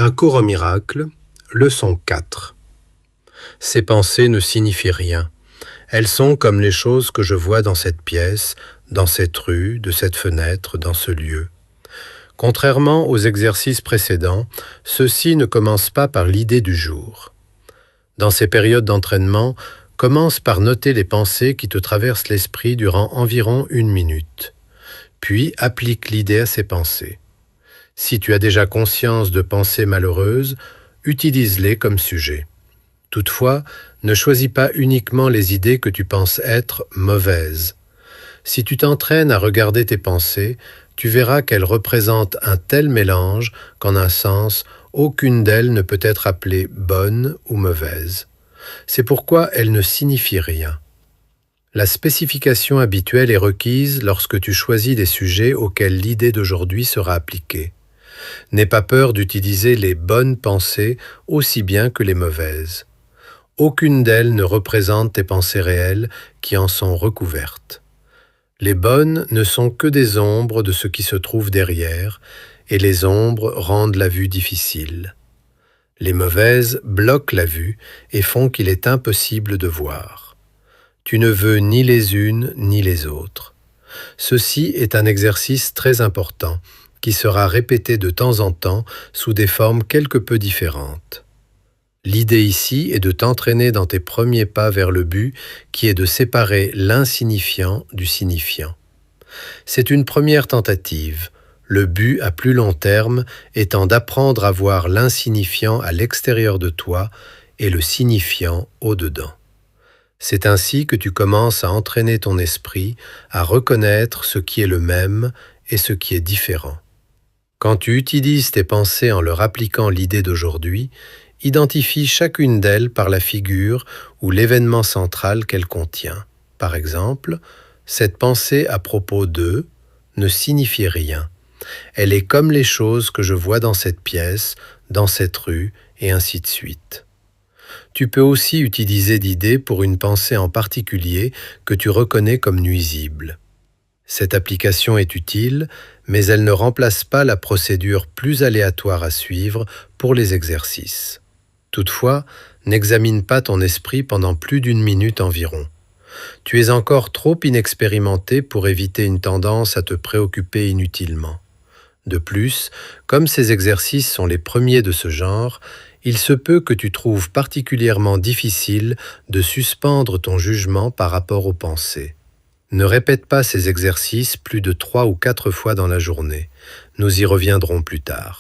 Un cours au miracle, leçon 4. Ces pensées ne signifient rien. Elles sont comme les choses que je vois dans cette pièce, dans cette rue, de cette fenêtre, dans ce lieu. Contrairement aux exercices précédents, ceux-ci ne commencent pas par l'idée du jour. Dans ces périodes d'entraînement, commence par noter les pensées qui te traversent l'esprit durant environ 1 minute. Puis applique l'idée à ces pensées. Si tu as déjà conscience de pensées malheureuses, utilise-les comme sujet. Toutefois, ne choisis pas uniquement les idées que tu penses être mauvaises. Si tu t'entraînes à regarder tes pensées, tu verras qu'elles représentent un tel mélange qu'en un sens, aucune d'elles ne peut être appelée bonne ou mauvaise. C'est pourquoi elles ne signifient rien. La spécification habituelle est requise lorsque tu choisis des sujets auxquels l'idée d'aujourd'hui sera appliquée. N'aie pas peur d'utiliser les bonnes pensées aussi bien que les mauvaises. Aucune d'elles ne représente tes pensées réelles qui en sont recouvertes. Les bonnes ne sont que des ombres de ce qui se trouve derrière, et les ombres rendent la vue difficile. Les mauvaises bloquent la vue et font qu'il est impossible de voir. Tu ne veux ni les unes ni les autres. Ceci est un exercice très important, qui sera répété de temps en temps sous des formes quelque peu différentes. L'idée ici est de t'entraîner dans tes premiers pas vers le but qui est de séparer l'insignifiant du signifiant. C'est une première tentative, le but à plus long terme étant d'apprendre à voir l'insignifiant à l'extérieur de toi et le signifiant au-dedans. C'est ainsi que tu commences à entraîner ton esprit à reconnaître ce qui est le même et ce qui est différent. Quand tu utilises tes pensées en leur appliquant l'idée d'aujourd'hui, identifie chacune d'elles par la figure ou l'événement central qu'elle contient. Par exemple, cette pensée à propos de ne signifie rien. Elle est comme les choses que je vois dans cette pièce, dans cette rue, et ainsi de suite. Tu peux aussi utiliser d'idées pour une pensée en particulier que tu reconnais comme nuisible. Cette application est utile, mais elle ne remplace pas la procédure plus aléatoire à suivre pour les exercices. Toutefois, n'examine pas ton esprit pendant plus d'1 minute environ. Tu es encore trop inexpérimenté pour éviter une tendance à te préoccuper inutilement. De plus, comme ces exercices sont les premiers de ce genre, il se peut que tu trouves particulièrement difficile de suspendre ton jugement par rapport aux pensées. Ne répète pas ces exercices plus de 3 ou 4 fois dans la journée. Nous y reviendrons plus tard.